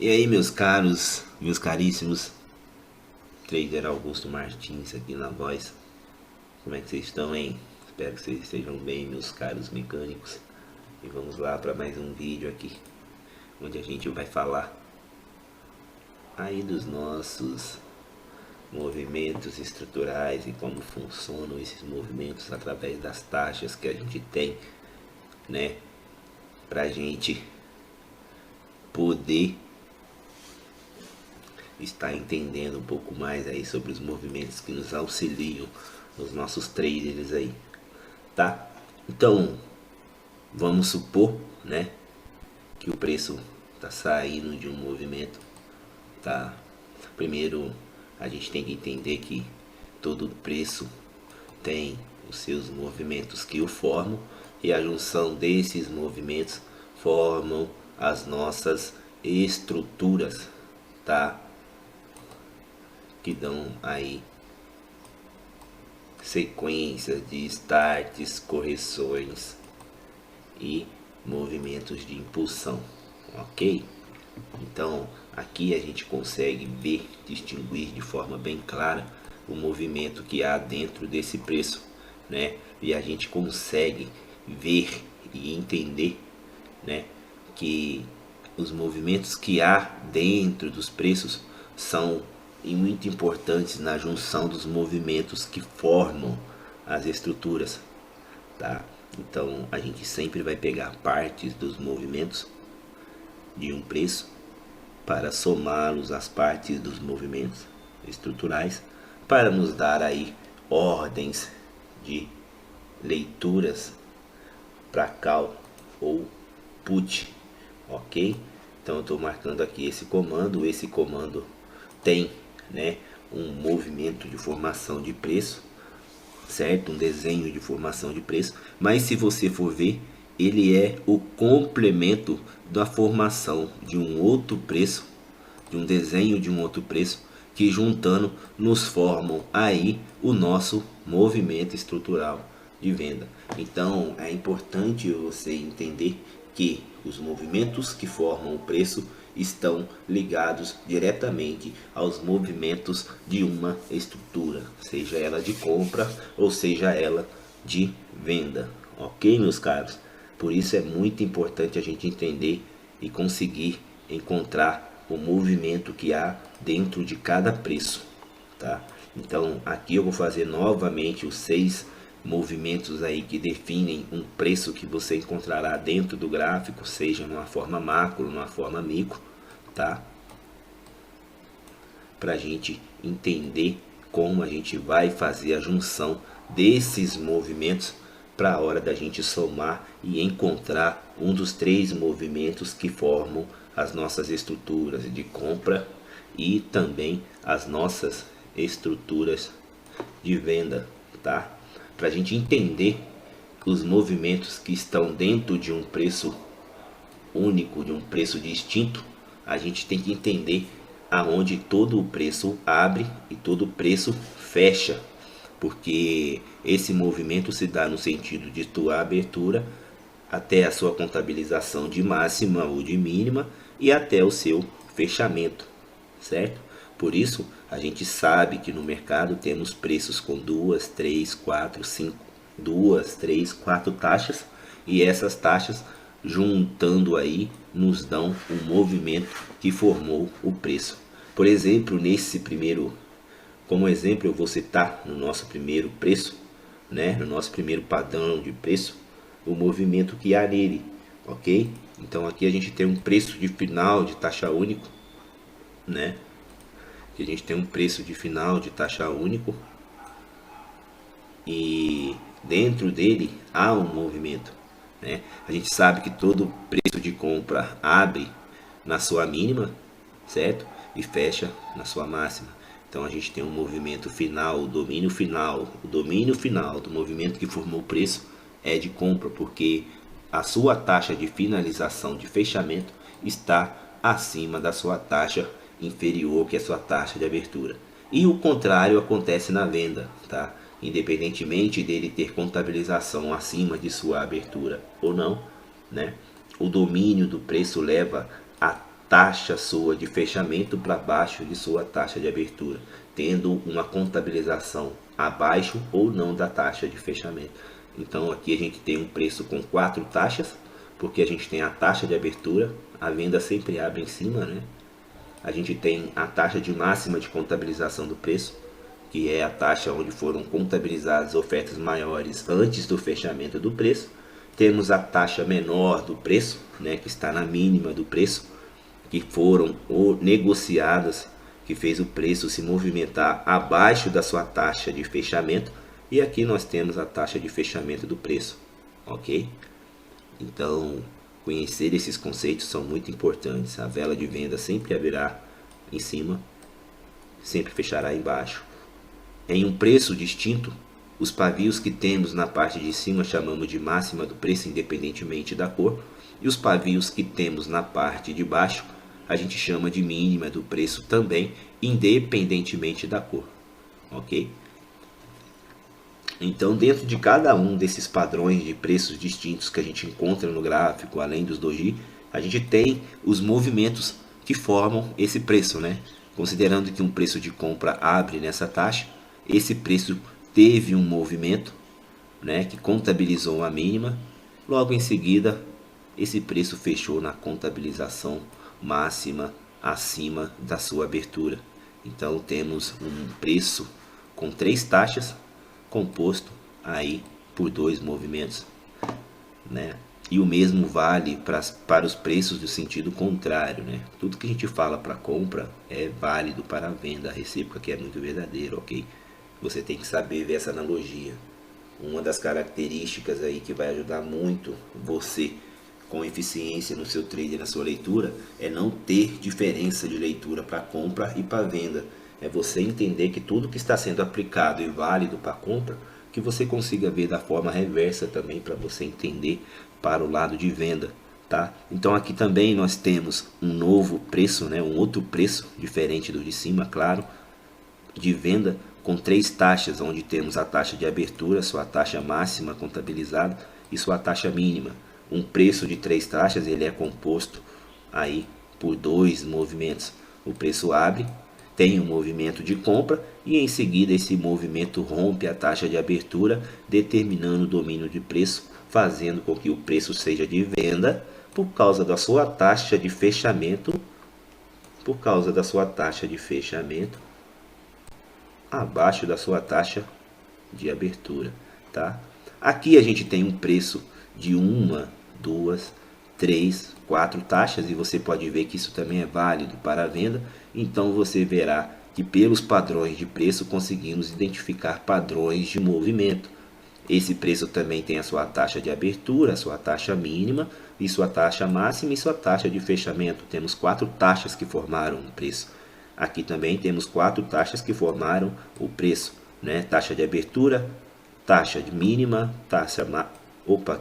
E aí, meus caros, meus caríssimos, Trader Augusto Martins aqui na voz. Como é que vocês estão, hein? Espero que vocês estejam bem, meus caros mecânicos. E vamos lá para mais um vídeo aqui, onde a gente vai falar aí dos nossos movimentos estruturais e como funcionam esses movimentos através das taxas que a gente tem, né? Pra gente poder estar entendendo um pouco mais aí sobre os movimentos que nos auxiliam nos nossos traders aí, tá? Então, vamos supor, né, que o preço tá saindo de um movimento, tá? Primeiro, a gente tem que entender que todo preço tem os seus movimentos que o formam e a junção desses movimentos formam as nossas estruturas, tá? Que dão aí sequências de starts, correções e movimentos de impulsão, ok? Então aqui a gente consegue ver, distinguir de forma bem clara o movimento que há dentro desse preço, né? E a gente consegue ver e entender, né, que os movimentos que há dentro dos preços são muito importantes na junção dos movimentos que formam as estruturas, tá? Então a gente sempre vai pegar partes dos movimentos de um preço para somá-los às partes dos movimentos estruturais para nos dar aí ordens de leituras para call ou put, ok? Então eu estou marcando aqui esse comando tem, né, um movimento de formação de preço, certo? Um desenho de formação de preço, mas se você for ver, ele é o complemento da formação de um outro preço, de um desenho de um outro preço, que juntando nos formam aí o nosso movimento estrutural de venda. Então é importante você entender que os movimentos que formam o preço estão ligados diretamente aos movimentos de uma estrutura, seja ela de compra ou seja ela de venda, ok, meus caros? Por isso é muito importante a gente entender e conseguir encontrar o movimento que há dentro de cada preço, tá? Então aqui eu vou fazer novamente os 6 movimentos aí que definem um preço que você encontrará dentro do gráfico, seja numa forma macro, numa forma micro, tá? Para a gente entender como a gente vai fazer a junção desses movimentos para a hora da gente somar e encontrar um dos 3 movimentos que formam as nossas estruturas de compra e também as nossas estruturas de venda, tá? Para a gente entender os movimentos que estão dentro de um preço único, de um preço distinto, a gente tem que entender aonde todo o preço abre e todo o preço fecha, porque esse movimento se dá no sentido de tua abertura até a sua contabilização de máxima ou de mínima e até o seu fechamento, certo? Por isso a gente sabe que no mercado temos preços com 2, 3, 4, 5, 2, 3, 4 taxas, e essas taxas juntando aí nos dão um movimento que formou o preço. Por exemplo, nesse primeiro, como exemplo eu vou citar no nosso primeiro preço, né, no nosso primeiro padrão de preço, o movimento que há nele, ok? Então aqui a gente tem um preço de final de taxa único, né? Que a gente tem um preço de final de taxa único e dentro dele há um movimento, né? A gente sabe que todo preço de compra abre na sua mínima, certo? E fecha na sua máxima. Então a gente tem um movimento final, o domínio final do movimento que formou o preço é de compra, porque a sua taxa de finalização de fechamento está acima da sua taxa inferior, que é a sua taxa de abertura. E o contrário acontece na venda, tá? Independentemente dele ter contabilização acima de sua abertura ou não, né? O domínio do preço leva a taxa sua de fechamento para baixo de sua taxa de abertura, tendo uma contabilização abaixo ou não da taxa de fechamento. Então aqui a gente tem um preço com 4 taxas, porque a gente tem a taxa de abertura, a venda sempre abre em cima, né? A gente tem a taxa de máxima de contabilização do preço, que é a taxa onde foram contabilizadas ofertas maiores antes do fechamento do preço. Temos a taxa menor do preço, né, que está na mínima do preço, que foram negociadas, que fez o preço se movimentar abaixo da sua taxa de fechamento. E aqui nós temos a taxa de fechamento do preço, ok? Então, conhecer esses conceitos são muito importantes. A vela de venda sempre abrirá em cima, sempre fechará embaixo. Em um preço distinto, os pavios que temos na parte de cima chamamos de máxima do preço, independentemente da cor. E os pavios que temos na parte de baixo, a gente chama de mínima do preço também, independentemente da cor, ok? Então, dentro de cada um desses padrões de preços distintos que a gente encontra no gráfico, além dos doji, a gente tem os movimentos que formam esse preço, né? Considerando que um preço de compra abre nessa taxa, esse preço teve um movimento, né, que contabilizou a mínima. Logo em seguida, esse preço fechou na contabilização máxima acima da sua abertura. Então, temos um preço com 3 taxas, composto aí por 2 movimentos, né? E o mesmo vale para os preços do sentido contrário, né? Tudo que a gente fala para compra é válido para a venda, a recíproca, que é muito verdadeiro, ok? Você tem que saber ver essa analogia. Uma das características aí que vai ajudar muito você com eficiência no seu trade, na sua leitura, é não ter diferença de leitura para compra e para venda. É você entender que tudo que está sendo aplicado e válido para compra, que você consiga ver da forma reversa também, para você entender para o lado de venda, tá? Então aqui também nós temos um novo preço, né? Um outro preço diferente do de cima, claro, de venda, com 3 taxas, onde temos a taxa de abertura, sua taxa máxima contabilizada e sua taxa mínima. Um preço de 3 taxas, ele é composto aí por 2 movimentos. O preço abre, tem um movimento de compra e em seguida esse movimento rompe a taxa de abertura, determinando o domínio de preço, fazendo com que o preço seja de venda por causa da sua taxa de fechamento, abaixo da sua taxa de abertura, tá? Aqui a gente tem um preço de 1, 2, 3, 4 taxas, e você pode ver que isso também é válido para a venda. Então você verá que pelos padrões de preço conseguimos identificar padrões de movimento. Esse preço também tem a sua taxa de abertura, a sua taxa mínima e sua taxa máxima e sua taxa de fechamento. Temos 4 taxas que formaram o preço. Aqui também temos 4 taxas que formaram o preço, né? Taxa de abertura, taxa de mínima,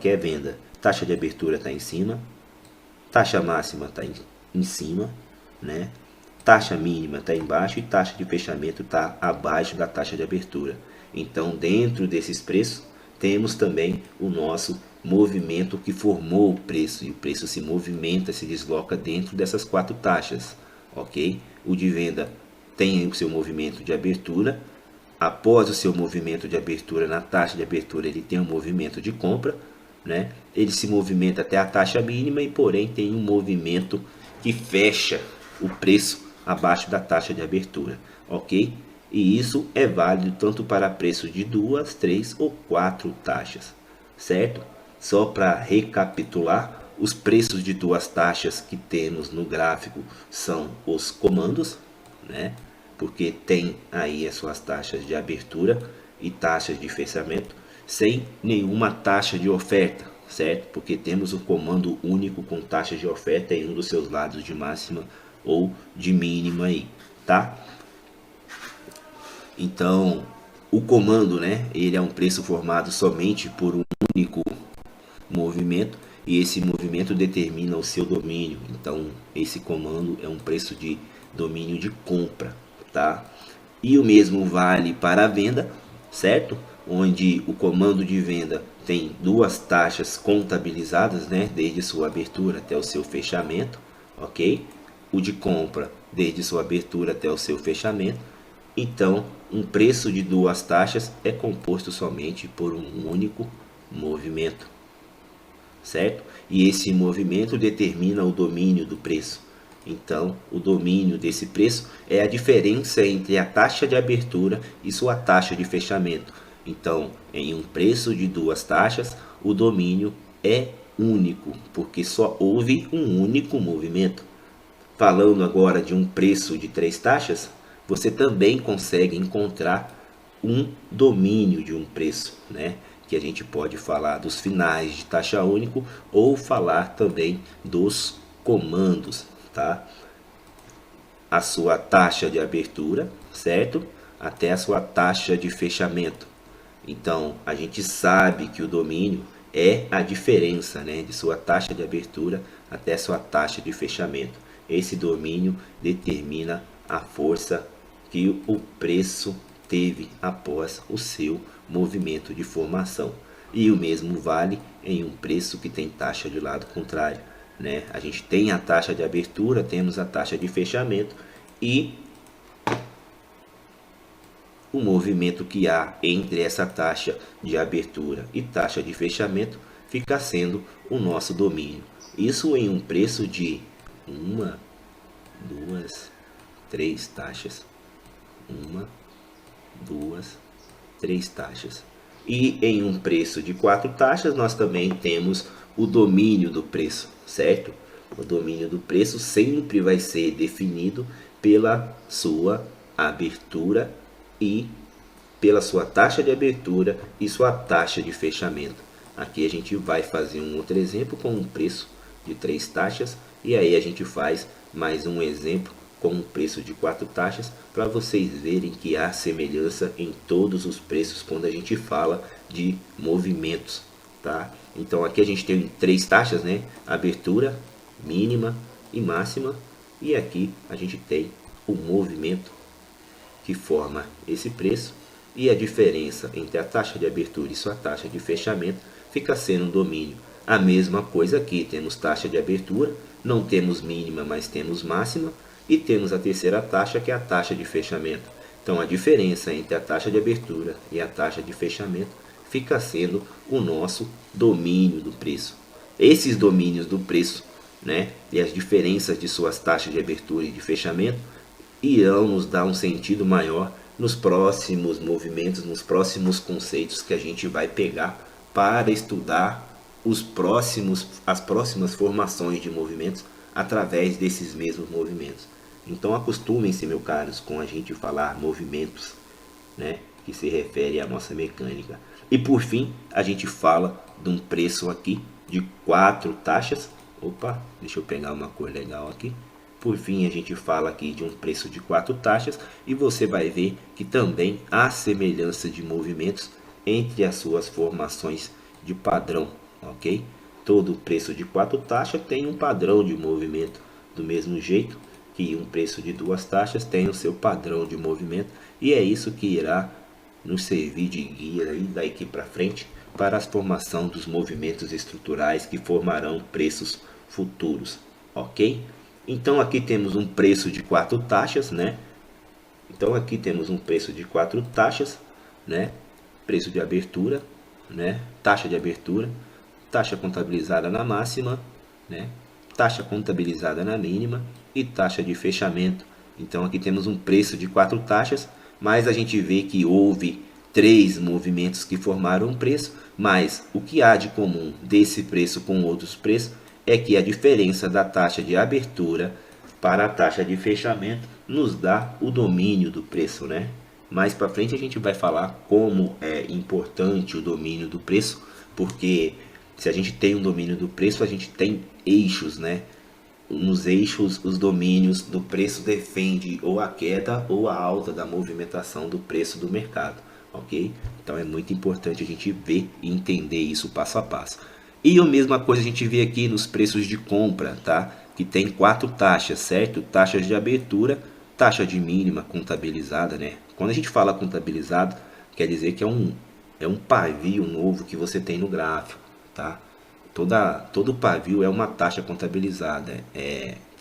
que é venda. Taxa de abertura está em cima, taxa máxima está em cima, né? Taxa mínima está embaixo e taxa de fechamento está abaixo da taxa de abertura. Então, dentro desses preços, temos também o nosso movimento que formou o preço. E o preço se movimenta, se desloca dentro dessas 4 taxas, ok? O de venda tem o seu movimento de abertura. Após o seu movimento de abertura na taxa de abertura, ele tem um movimento de compra, né? Ele se movimenta até a taxa mínima e, porém, tem um movimento que fecha o preço abaixo da taxa de abertura, ok? E isso é válido tanto para preço de 2, 3 ou 4 taxas, certo? Só para recapitular, os preços de 2 taxas que temos no gráfico são os comandos, né? Porque tem aí as suas taxas de abertura e taxas de fechamento, sem nenhuma taxa de oferta, certo? Porque temos o comando único com taxa de oferta em um dos seus lados de máxima ou de mínima aí, tá? Então, o comando, né, ele é um preço formado somente por um único movimento e esse movimento determina o seu domínio. Então, esse comando é um preço de domínio de compra, tá? E o mesmo vale para a venda, certo? Onde o comando de venda tem 2 taxas contabilizadas, né, desde sua abertura até o seu fechamento, ok? o de compra desde sua abertura até o seu fechamento. Então, um preço de duas taxas é composto somente por um único movimento, certo? E esse movimento determina o domínio do preço. Então, o domínio desse preço é a diferença entre a taxa de abertura e sua taxa de fechamento. Então, em um preço de duas taxas, o domínio é único, porque só houve um único movimento. Falando agora de um preço de três taxas, você também consegue encontrar um domínio de um preço, né? Que a gente pode falar dos finais de taxa único ou falar também dos comandos, tá? A sua taxa de abertura, certo? Até a sua taxa de fechamento. Então, a gente sabe que o domínio é a diferença, né, de sua taxa de abertura até sua taxa de fechamento. Esse domínio determina a força que o preço teve após o seu movimento de formação. E o mesmo vale em um preço que tem taxa de lado contrário, né? A gente tem a taxa de abertura, temos a taxa de fechamento e o movimento que há entre essa taxa de abertura e taxa de fechamento fica sendo o nosso domínio. Isso em um preço de uma, duas, três taxas. Uma, duas, três taxas. E em um preço de quatro taxas nós também temos o domínio do preço, certo? O domínio do preço sempre vai ser definido pela sua abertura e pela sua taxa de abertura e sua taxa de fechamento. Aqui a gente vai fazer um outro exemplo com um preço de três taxas e aí a gente faz mais um exemplo com um preço de quatro taxas para vocês verem que há semelhança em todos os preços quando a gente fala de movimentos, tá? Então aqui a gente tem três taxas, né? Abertura, mínima e máxima, e aqui a gente tem o movimento que forma esse preço e a diferença entre a taxa de abertura e sua taxa de fechamento fica sendo um domínio. A mesma coisa aqui, temos taxa de abertura, não temos mínima, mas temos máxima, e temos a terceira taxa, que é a taxa de fechamento. Então a diferença entre a taxa de abertura e a taxa de fechamento fica sendo o nosso domínio do preço. Esses domínios do preço, né, e as diferenças de suas taxas de abertura e de fechamento irão nos dar um sentido maior nos próximos movimentos, nos próximos conceitos que a gente vai pegar para estudar as próximas formações de movimentos através desses mesmos movimentos. Então acostumem-se, meus caros, com a gente falar movimentos, né, que se refere à nossa mecânica. E por fim, a gente fala de um preço aqui de quatro taxas. Opa, deixa eu pegar uma cor legal aqui. Por fim, a gente fala aqui de um preço de quatro taxas e você vai ver que também há semelhança de movimentos entre as suas formações de padrão, ok? Todo preço de quatro taxas tem um padrão de movimento, do mesmo jeito que um preço de duas taxas tem o seu padrão de movimento, e é isso que irá nos servir de guia aí daqui para frente para a formação dos movimentos estruturais que formarão preços futuros, ok? Então aqui temos um preço de quatro taxas, né? Então aqui temos um preço de quatro taxas, né? Preço de abertura, né? Taxa de abertura, taxa contabilizada na máxima, né? Taxa contabilizada na mínima e taxa de fechamento. Então aqui temos um preço de quatro taxas, mas a gente vê que houve três movimentos que formaram um preço, mas o que há de comum desse preço com outros preços é que a diferença da taxa de abertura para a taxa de fechamento nos dá o domínio do preço, né? Mais para frente a gente vai falar como é importante o domínio do preço, porque se a gente tem um domínio do preço, a gente tem eixos, né? Nos eixos, os domínios do preço defende ou a queda ou a alta da movimentação do preço do mercado, ok? Então é muito importante a gente ver e entender isso passo a passo. E a mesma coisa a gente vê aqui nos preços de compra, tá? Que tem quatro taxas, certo? Taxas de abertura, taxa de mínima contabilizada, né? Quando a gente fala contabilizado, quer dizer que é um pavio novo que você tem no gráfico, tá? Todo pavio é uma taxa contabilizada,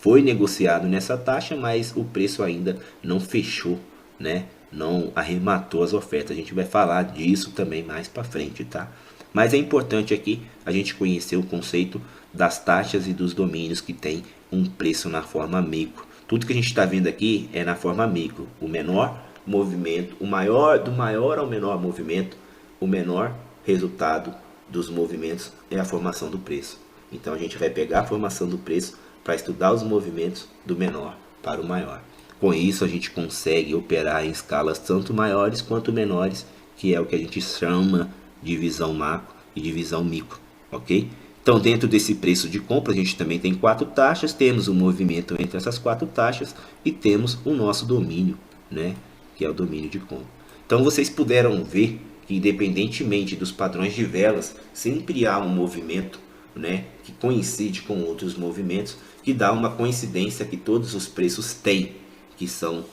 foi negociado nessa taxa, mas o preço ainda não fechou, né? Não arrematou as ofertas. A gente vai falar disso também mais para frente, tá? Mas é importante aqui a gente conhecer o conceito das taxas e dos domínios que tem um preço na forma micro. Tudo que a gente está vendo aqui é na forma micro. O menor movimento, do maior ao menor movimento, o menor resultado dos movimentos é a formação do preço. Então a gente vai pegar a formação do preço para estudar os movimentos do menor para o maior. Com isso a gente consegue operar em escalas tanto maiores quanto menores, que é o que a gente chama de visão macro e de visão micro, ok? Então dentro desse preço de compra a gente também tem 4 taxas, temos um movimento entre essas 4 taxas e temos o nosso domínio, né? Que é o domínio de compra. Então vocês puderam ver que independentemente dos padrões de velas, sempre há um movimento, né, que coincide com outros movimentos, que dá uma coincidência que todos os preços têm, que são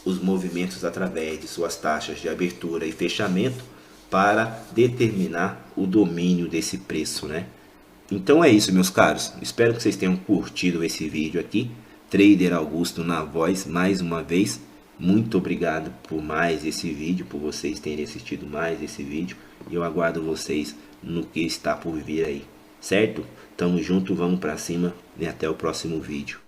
os movimentos através de suas taxas de abertura e fechamento para determinar o domínio desse preço, né? Então é isso, meus caros. Espero que vocês tenham curtido esse vídeo aqui. Trader Augusto na voz, mais uma vez. Muito obrigado por mais esse vídeo, por vocês terem assistido mais esse vídeo. E eu aguardo vocês no que está por vir aí. Certo? Tamo junto, vamos pra cima e até o próximo vídeo.